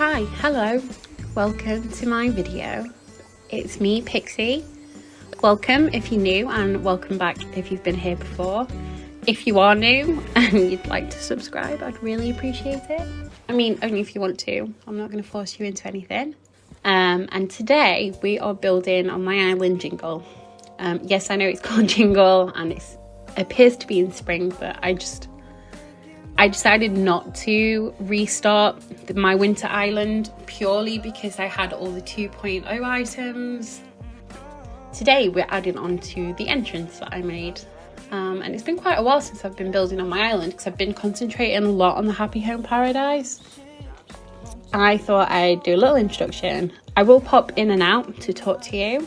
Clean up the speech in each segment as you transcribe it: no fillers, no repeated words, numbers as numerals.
Hi, hello, welcome to my video. It's me, Pixie. Welcome if you're new, and welcome back if you've been here before. If you are new and you'd like to subscribe, I'd really appreciate it. I mean, only if you want to. I'm not going to force you into anything. And today we are building on my island Jingle. Yes, I know it's called Jingle and it appears to be in spring, but I decided not to restart my winter island purely because I had all the 2.0 items. Today we're adding on to the entrance that I made. And it's been quite a while since I've been building on my island because I've been concentrating a lot on the Happy Home Paradise. I thought I'd do a little introduction. I will pop in and out to talk to you.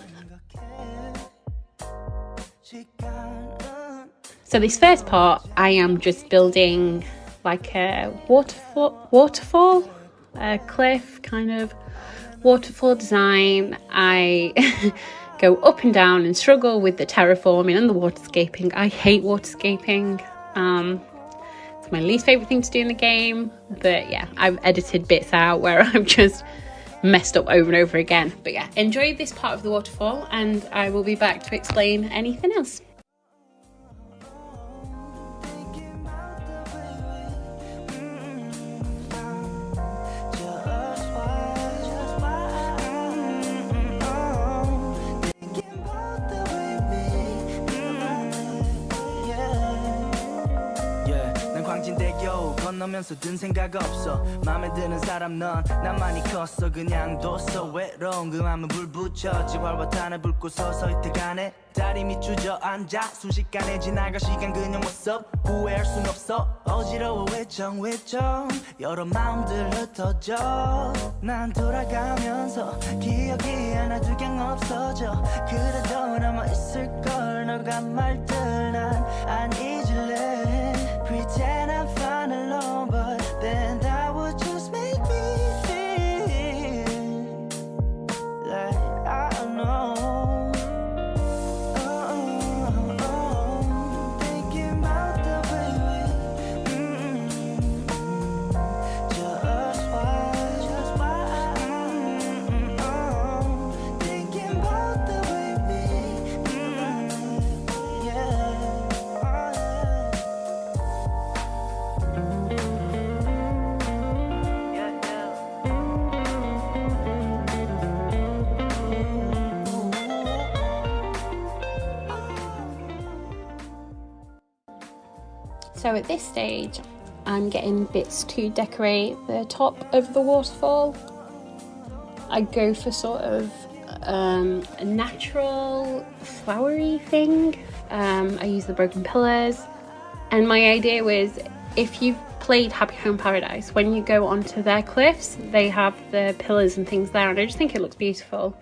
So this first part, I am just building like a waterfall, a cliff kind of waterfall design. I go up and down and struggle with the terraforming and the waterscaping. I hate waterscaping. It's my least favourite thing to do in the game. But yeah, I've edited bits out where I've just messed up over and over again. But yeah, enjoy this part of the waterfall and I will be back to explain anything else. 건너면서 든 생각 없어 맘에 드는 사람 넌 나만이 컸어 그냥 뒀어 외로운 그 맘은 불 붙여 지활화탄을 붉고 서서히 태가네 다리 밑 주저앉아 순식간에 지나가 시간 그냥 what's up 후회할 순 없어 어지러워 외정 여러 마음들 흩어져 난 돌아가면서 기억이 하나 두 개 없어져 그래도 남아있을걸 너가 말들 난 안 잊을래 Pretend I'm fine alone but then that would just make me feel like I don't know thinking about the way we just why thinking about the way we So at this stage, I'm getting bits to decorate the top of the waterfall. I go for sort of a natural flowery thing. I use the broken pillars. And my idea was, if you've played Happy Home Paradise, when you go onto their cliffs, they have the pillars and things there, and I just think it looks beautiful.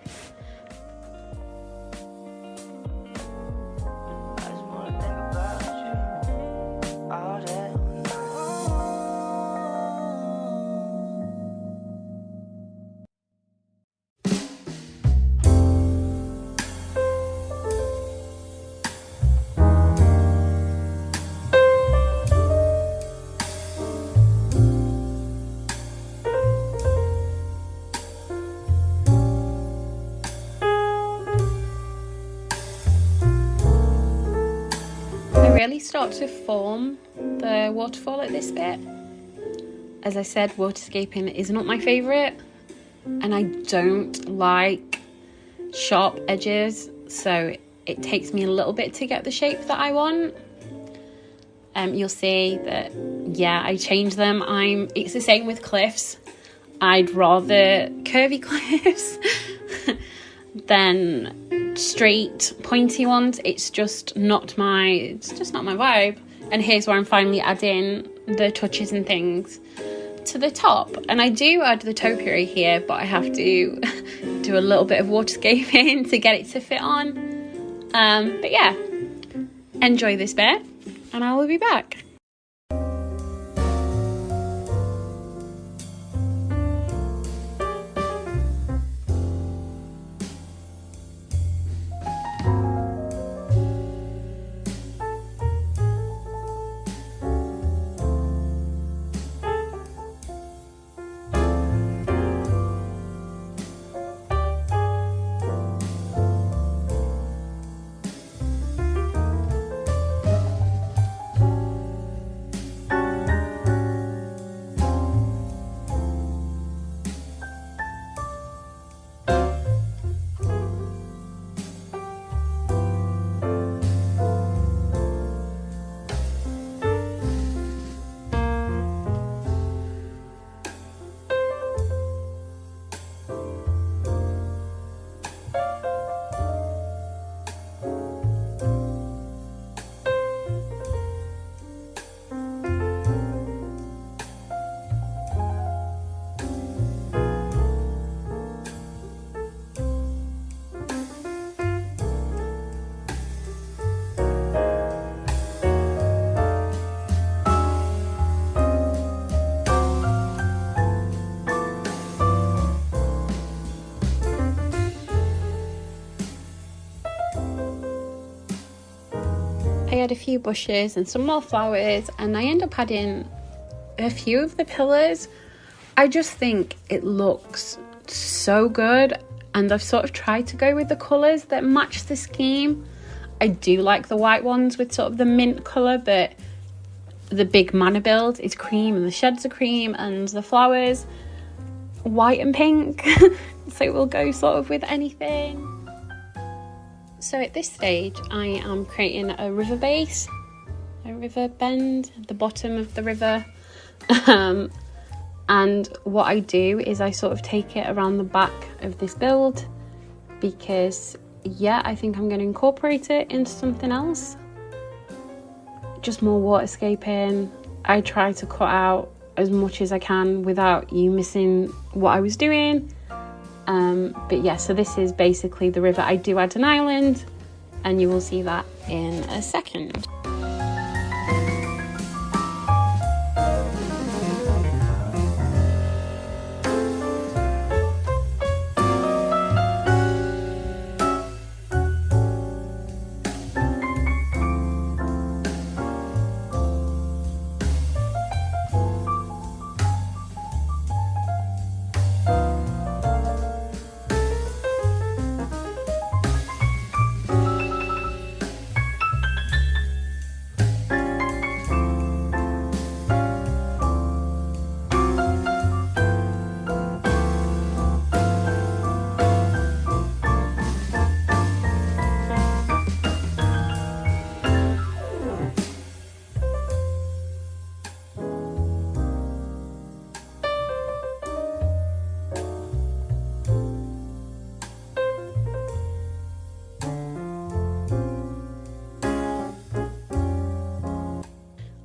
Really start to form the waterfall at this bit. As I said, waterscaping is not my favourite and I don't like sharp edges, so it takes me a little bit to get the shape that I want. You'll see that, yeah, I change them. It's the same with cliffs. I'd rather curvy cliffs than straight pointy ones. It's just not my vibe. And here's where I'm finally adding the touches and things to the top, and I do add the topiary here, but I have to do a little bit of waterscaping to get it to fit on. But yeah, enjoy this bit and I will be back. add a few bushes and some more flowers, and I end up adding a few of the pillars. I just think it looks so good, and I've sort of tried to go with the colours that match the scheme. I do like the white ones with sort of the mint colour, but the big manor build is cream and the sheds are cream and the flowers white and pink. So we'll go sort of with anything. So at this stage I am creating a river base, a river bend at the bottom of the river. And what I do is I sort of take it around the back of this build because yeah, I think I'm going to incorporate it into something else. Just more waterscaping. I try to cut out as much as I can without you missing what I was doing. But yeah, so this is basically the river. I do add an island and you will see that in a second.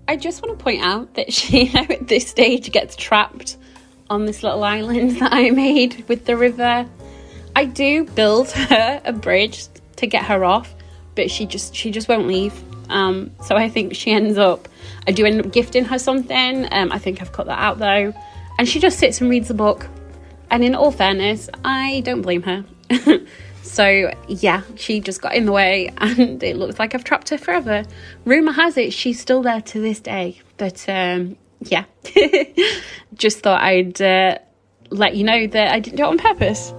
I just want to point out that Sheena at this stage gets trapped on this little island that I made with the river. I do build her a bridge to get her off, but she just won't leave. So I think she ends up, I do end up gifting her something. I think I've cut that out though. And she just sits and reads a book. And in all fairness, I don't blame her. So yeah, she just got in the way and it looks like I've trapped her forever. Rumour has it she's still there to this day. But yeah, just thought I'd let you know that I didn't do it on purpose.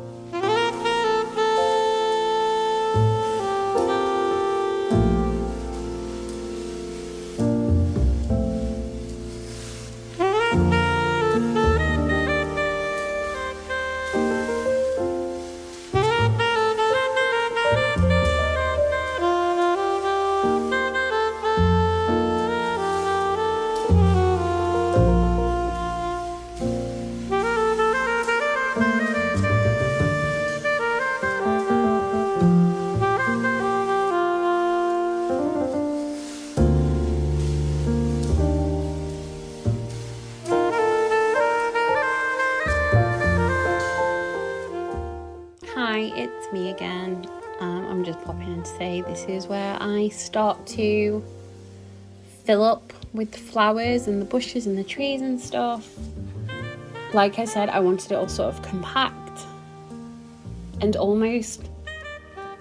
Hi, it's me again. I'm just popping in to say this is where I start to fill up with the flowers and the bushes and the trees and stuff. Like I said, I wanted it all sort of compact and almost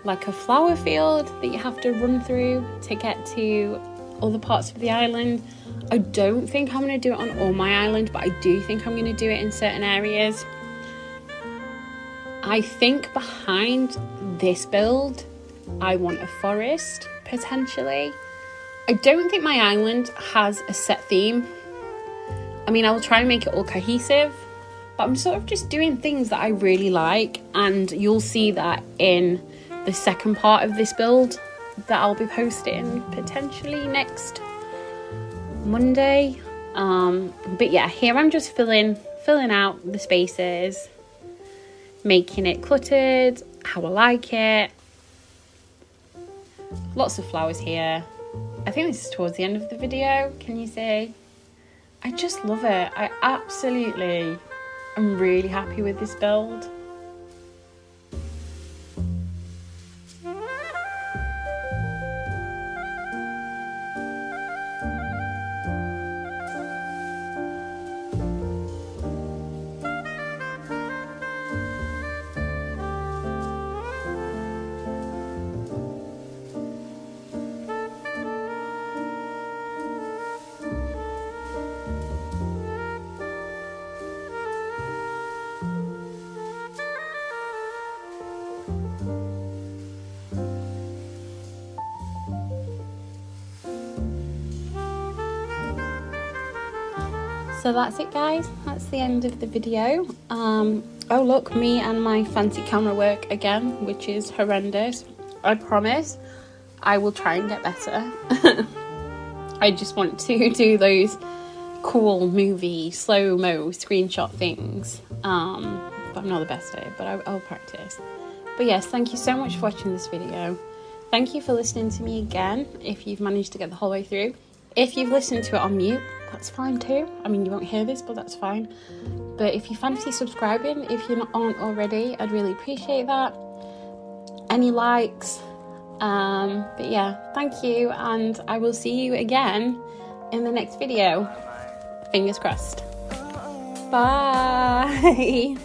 like a flower field that you have to run through to get to other parts of the island. I don't think I'm going to do it on all my island, but I do think I'm going to do it in certain areas. I think behind this build, I want a forest, potentially. I don't think my island has a set theme. I mean, I will try and make it all cohesive, but I'm sort of just doing things that I really like, and you'll see that in the second part of this build that I'll be posting potentially next Monday. But yeah, here I'm just filling out the spaces, making it cluttered how I like it. Lots of flowers here. I think this is towards the end of the video. Can you see? I just love it. I'm really happy with this build. So that's it, guys. That's the end of the video. Oh look, me and my fancy camera work again, which is horrendous. I promise I will try and get better. I just want to do those cool movie slow-mo screenshot things. But I'm not the best at it, but I'll practice. But yes, thank you so much for watching this video. Thank you for listening to me again, if you've managed to get the whole way through. If you've listened to it on mute, that's fine too. I mean, you won't hear this, but that's fine. But if you fancy subscribing, if you aren't already, I'd really appreciate that. Any likes. But yeah, thank you, and I will see you again in the next video. Fingers crossed. Bye.